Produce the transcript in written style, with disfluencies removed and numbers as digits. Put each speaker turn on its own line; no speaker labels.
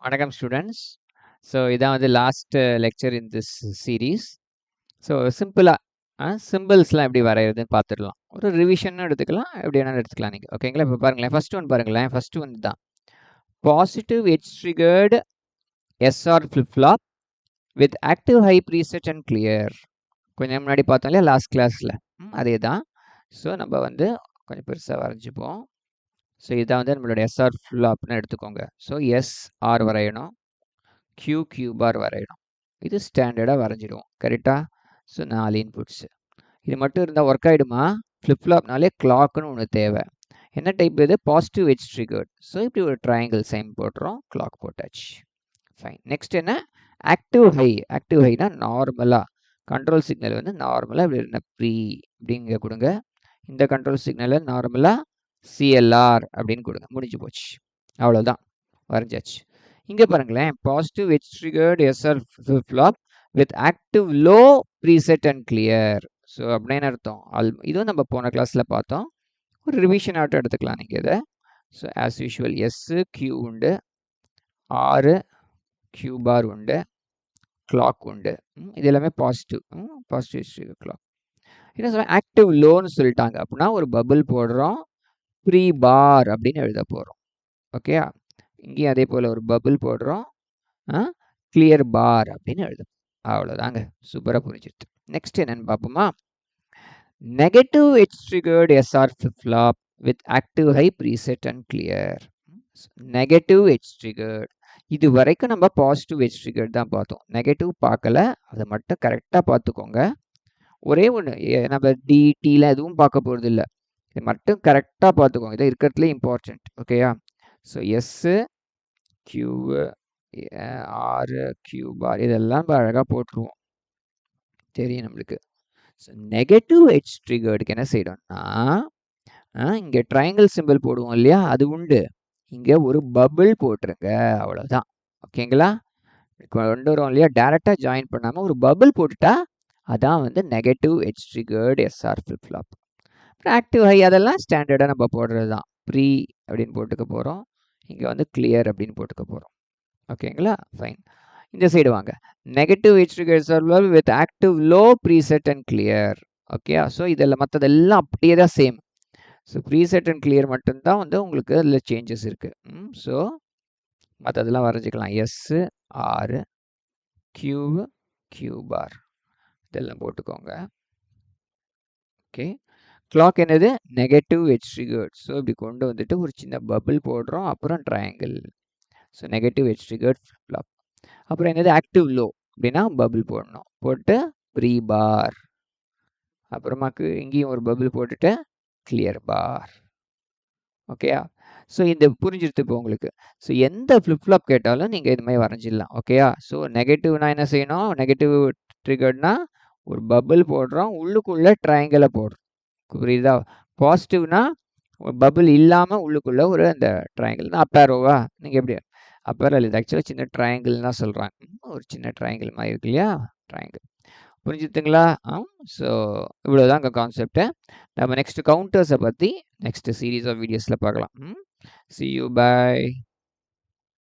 வணக்கம் students. So இதான் வந்து last lecture in this series. So சிம்பிளாக சிம்பிள்ஸ்லாம் எப்படி வரைகிறதுன்னு பார்த்துடலாம். ஒரு ரிவிஷன் எடுத்துக்கலாம், எப்படி வேணாலும் எடுத்துக்கலாம் நீங்கள். ஓகேங்களா? இப்போ பாருங்களேன், ஃபர்ஸ்ட் ஒன் பாருங்களேன். ஃபர்ஸ்ட் ஒன் தான் positive edge triggered SR flip flop with active high preset and clear. கொஞ்சம் முன்னாடி பார்த்தோம் இல்லையா லாஸ்ட் கிளாஸில், அதே தான். ஸோ நம்ம வந்து கொஞ்சம் பெருசாக வரைஞ்சிப்போம். ஸோ இதான் வந்து நம்மளோட எஸ்ஆர் ஃப்ளாப்னு எடுத்துக்கோங்க. ஸோ எஸ்ஆர் வரையணும், கியூ பார் வரையணும். இது ஸ்டாண்டர்டாக வரைஞ்சிடுவோம். கரெக்டாக? So 4 inputs. இது மட்டும் இருந்தால் ஒர்க் ஆகிடுமா? ஃப்ளிப் ஃப்ளாப்னாலே கிளாக்குன்னு ஒன்று தேவை. என்ன டைப் இது? Positive edge triggered. ஸோ இப்படி ஒரு ட்ரையாங்கிள் சைன் போட்டுறோம், கிளாக் போட்டாச்சு. ஃபைன். நெக்ஸ்ட் என்ன? Active high. ஆக்டிவ் ஹைனா நார்மலாக கண்ட்ரோல் சிக்னல் வந்து நார்மலாக இப்படி என்ன ப்ரீ அப்படிங்க கொடுங்க. இந்த கண்ட்ரோல் சிக்னலை நார்மலாக சிஎல்ஆர் அப்படின்னு கொடுங்க. முடிஞ்சு போச்சு. அவ்வளோதான், வரைஞ்சாச்சு. இங்கே பாருங்களேன், positive edge triggered SR flip flop with active low preset and clear. So அப்படின்னு அர்த்தம். இதுவும் நம்ம போன கிளாஸில் பார்த்தோம். ஒரு ரிவிஷன் ஆட்டம் எடுத்துக்கலாம் நீங்கள் இதை. So as usual S Q உண்டு, ஆறு கியூ பார் உண்டு, கிளாக் உண்டு. இது எல்லாமே பாசிட்டிவ் பாசிட்டிவ் கிளாக். என்ன சொல்ல, ஆக்டிவ் லோன்னு சொல்லிட்டாங்க அப்படின்னா ஒரு பபிள் போடுறோம், ப்ரீ பார் அப்படின்னு எழுத போகிறோம். ஓகே, இங்கேயும் அதே போல் ஒரு பபிள் போடுறோம், கிளியர் பார் அப்படின்னு எழுதும். அவ்வளோதாங்க, சூப்பராக புரிஞ்சிருது. நெக்ஸ்ட் என்னன்னு பார்ப்போமா? Negative edge triggered SR flip flop with active high preset and clear. Negative edge triggered. இது வரைக்கும் நம்ம பாசிட்டிவ் எட்ஜ் ட்ரிகர்டு தான் பார்த்தோம். நெகட்டிவ் பார்க்கல, அதை மட்டும் கரெக்டாக பார்த்துக்கோங்க. ஒரே ஒன்று, நம்ம டிடியில் எதுவும் பார்க்க போகிறது இல்லை. இது மட்டும் கரெக்டாக பார்த்துக்கோங்க. இதை இருக்கிறதுலே இம்பார்ட்டன்ட். ஓகேயா? ஸோ எஸ்ஸு கியூ ஆறு கியூ பார் இதெல்லாம் நம்ம அழகாக போட்டுருவோம், தெரியும் நம்மளுக்கு. ஸோ நெகட்டிவ் எட்ஜ் ட்ரிகர்டுக்கு என்ன செய்யணும்னா, இங்கே ட்ரையாங்கிள் சிம்பிள் போடுவோம் இல்லையா, அது உண்டு. இங்கே ஒரு பபிள் போட்டுருங்க, அவ்வளோதான். ஓகேங்களா? கொண்டு வரோம் இல்லையா, டேரெக்டாக ஜாயின் பண்ணாமல் ஒரு பபிள் போட்டுட்டா அதான் வந்து negative edge triggered SR flip flop. அப்புறம் ஆக்டிவ் ஹை அதெல்லாம் ஸ்டாண்டர்டாக நம்ம போடுறது தான். ப்ரீ அப்படின்னு போட்டுக்க போகிறோம், இங்கே வந்து கிளியர் அப்படின்னு போட்டுக்க போகிறோம். ஓகேங்களா? ஃபைன். இந்த சைடு வாங்க. Negative edge triggered server with active low preset and clear. Okay, so இதெல்லாம் மற்றதெல்லாம் அப்படியே தான் same. So preset and clear மட்டும்தான் வந்து உங்களுக்கு அதில் சேஞ்சஸ் இருக்குது. ஸோ மற்றதெல்லாம் வரைஞ்சிக்கலாம். எஸ்ஸு ஆறு கியூ பார் இதெல்லாம் போட்டுக்கோங்க. ஓகே, கிளாக் என்னது? Negative edge triggered. ஸோ இப்படி கொண்டு வந்துட்டு ஒரு சின்ன பபிள் போடுறோம், அப்புறம் triangle. So negative edge triggered flip flop. அப்புறம் என்னது? ஆக்டிவ் லோ அப்படின்னா பபிள் போடணும், போட்டு ப்ரீ பார், அப்புறமாக்கு இங்கேயும் ஒரு பபிள் போட்டுட்டு கிளியர் பார். ஓகேயா? ஸோ இந்த புரிஞ்சிருது இப்போ உங்களுக்கு. ஸோ எந்த ஃப்ளிப் ஃப்ளாப் கேட்டாலும் நீங்கள் இது மாதிரி வரைஞ்சிடலாம். ஓகேயா? ஸோ நெகட்டிவ்னா என்ன செய்யணும்? நெகட்டிவ் ட்ரிகர்ட்னா ஒரு பபிள் போடுறோம், உள்ளுக்குள்ளே ட்ரையாங்கிளை போடுறோம். புரியுதா? பாசிட்டிவ்னா பபிள் இல்லாமல் உள்ளுக்குள்ளே ஒரு அந்த ட்ரையாங்கிள் தான் அப்பேரோவா. நீங்கள் எப்படி அப்பேரல், இது ஆக்சுவலாக சின்ன ட்ரையாங்கிள் தான் சொல்கிறாங்க. ஒரு சின்ன ட்ரையாங்கிள் மாதிரி இருக்கு இல்லையா, ட்ரையாங்கிள். புரிஞ்சுதுங்களா? ஸோ இவ்வளோதான் அங்கே கான்செப்ட்டு. நம்ம நெக்ஸ்ட் கவுண்டர்ஸை பற்றி நெக்ஸ்ட் சீரீஸ் ஆஃப் வீடியோஸில் பார்க்கலாம். See you, bye.